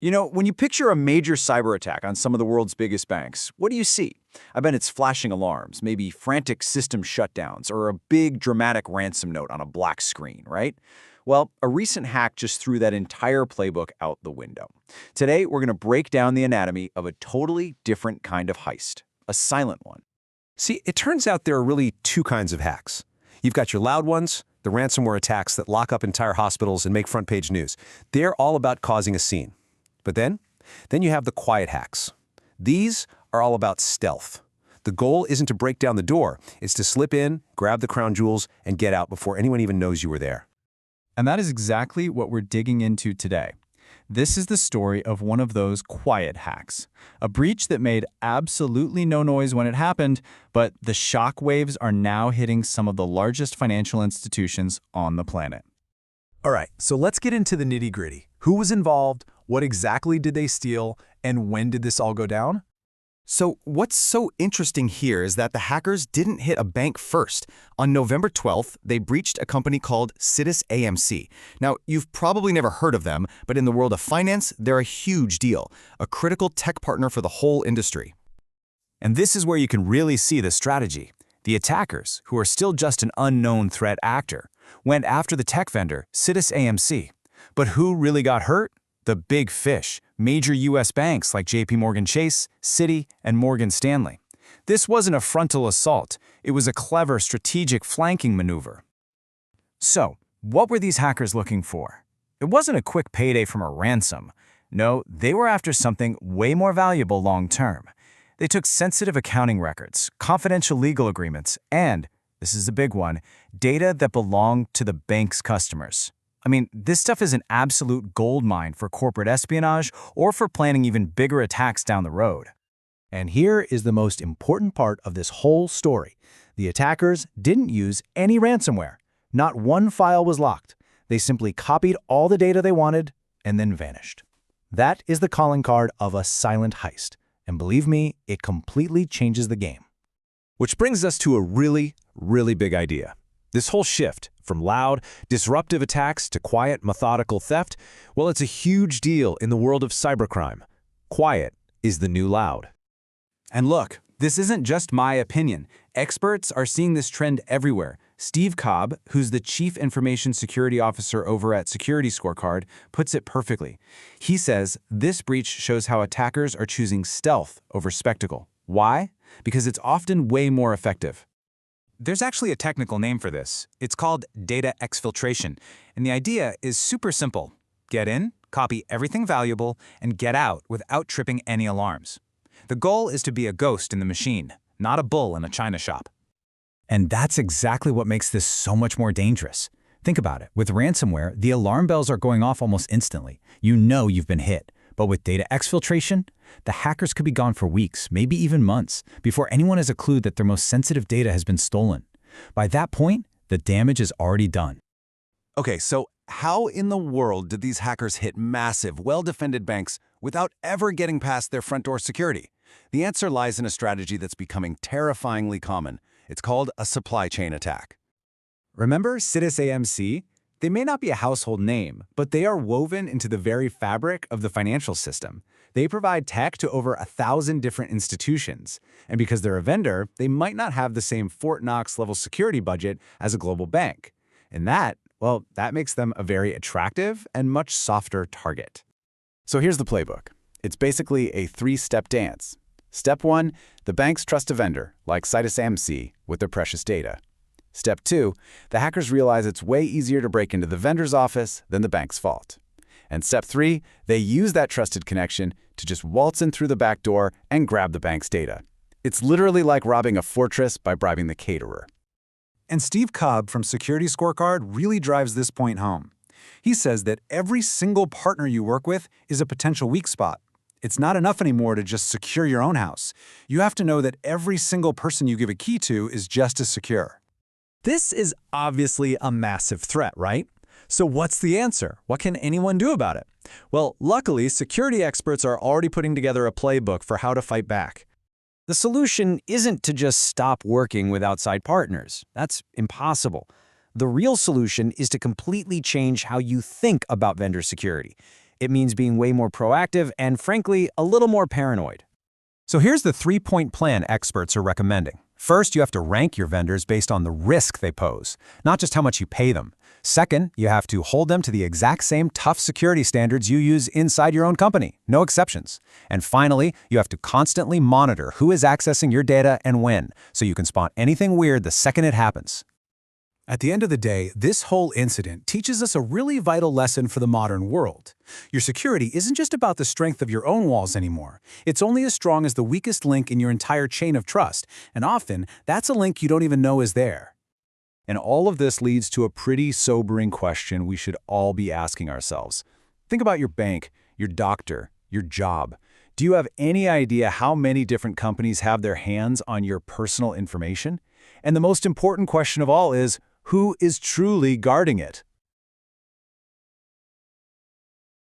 You know, when you picture a major cyber attack on some of the world's biggest banks, what do you see? I bet it's flashing alarms, maybe frantic system shutdowns, or a big dramatic ransom note on a black screen, right? Well, a recent hack just threw that entire playbook out the window. Today, we're going to break down the anatomy of a totally different kind of heist, a silent one. See, it turns out there are really two kinds of hacks. You've got your loud ones, the ransomware attacks that lock up entire hospitals and make front-page news. They're all about causing a scene. But then you have the quiet hacks. These are all about stealth. The goal isn't to break down the door, it's to slip in, grab the crown jewels, and get out before anyone even knows you were there. And that is exactly what we're digging into today. This is the story of one of those quiet hacks. A breach that made absolutely no noise when it happened, but the shock waves are now hitting some of the largest financial institutions on the planet. All right, so let's get into the nitty-gritty. Who was involved? What exactly did they steal? And when did this all go down? So what's so interesting here is that the hackers didn't hit a bank first. On November 12th, they breached a company called SitusAMC. Now, you've probably never heard of them, but in the world of finance, they're a huge deal, a critical tech partner for the whole industry. And this is where you can really see the strategy. The attackers, who are still just an unknown threat actor, went after the tech vendor, SitusAMC. But who really got hurt? The big fish, major U.S. banks like JPMorgan Chase, Citi, and Morgan Stanley. This wasn't a frontal assault. It was a clever strategic flanking maneuver. So, what were these hackers looking for? It wasn't a quick payday from a ransom. No, they were after something way more valuable long-term. They took sensitive accounting records, confidential legal agreements, and, this is a big one, data that belonged to the bank's customers. I mean, this stuff is an absolute goldmine for corporate espionage or for planning even bigger attacks down the road. And here is the most important part of this whole story. The attackers didn't use any ransomware. Not one file was locked. They simply copied all the data they wanted and then vanished. That is the calling card of a silent heist. And believe me, it completely changes the game. Which brings us to a really big idea. This whole shift from loud, disruptive attacks to quiet, methodical theft, well, it's a huge deal in the world of cybercrime. Quiet is the new loud. And look, this isn't just my opinion. Experts are seeing this trend everywhere. Steve Cobb, who's the Chief Information Security Officer over at Security Scorecard, puts it perfectly. He says this breach shows how attackers are choosing stealth over spectacle. Why? Because it's often way more effective. There's actually a technical name for this. It's called data exfiltration, and the idea is super simple. Get in, copy everything valuable, and get out without tripping any alarms. The goal is to be a ghost in the machine, not a bull in a china shop. And that's exactly what makes this so much more dangerous. Think about it. With ransomware, the alarm bells are going off almost instantly. You know you've been hit. But with data exfiltration, the hackers could be gone for weeks, maybe even months, before anyone has a clue that their most sensitive data has been stolen. By that point, the damage is already done. Okay, so how in the world did these hackers hit massive, well-defended banks without ever getting past their front door security? The answer lies in a strategy that's becoming terrifyingly common. It's called a supply chain attack. Remember SitusAMC? They may not be a household name, but they are woven into the very fabric of the financial system. They provide tech to over 1,000 different institutions. And because they're a vendor, they might not have the same Fort Knox-level security budget as a global bank. And that makes them a very attractive and much softer target. So here's the playbook. It's basically a three-step dance. Step 1, the banks trust a vendor, like SitusAMC, with their precious data. Step 2, the hackers realize it's way easier to break into the vendor's office than the bank's vault. And Step 3, they use that trusted connection to just waltz in through the back door and grab the bank's data. It's literally like robbing a fortress by bribing the caterer. And Steve Cobb from Security Scorecard really drives this point home. He says that every single partner you work with is a potential weak spot. It's not enough anymore to just secure your own house. You have to know that every single person you give a key to is just as secure. This is obviously a massive threat, right? So what's the answer? What can anyone do about it? Well, luckily, security experts are already putting together a playbook for how to fight back. The solution isn't to just stop working with outside partners. That's impossible. The real solution is to completely change how you think about vendor security. It means being way more proactive and, frankly, a little more paranoid. So here's the 3-point plan experts are recommending. First, you have to rank your vendors based on the risk they pose, not just how much you pay them. Second, you have to hold them to the exact same tough security standards you use inside your own company, no exceptions. And finally, you have to constantly monitor who is accessing your data and when, so you can spot anything weird the second it happens. At the end of the day, this whole incident teaches us a really vital lesson for the modern world. Your security isn't just about the strength of your own walls anymore. It's only as strong as the weakest link in your entire chain of trust, and often, that's a link you don't even know is there. And all of this leads to a pretty sobering question we should all be asking ourselves. Think about your bank, your doctor, your job. Do you have any idea how many different companies have their hands on your personal information? And the most important question of all is, who is truly guarding it?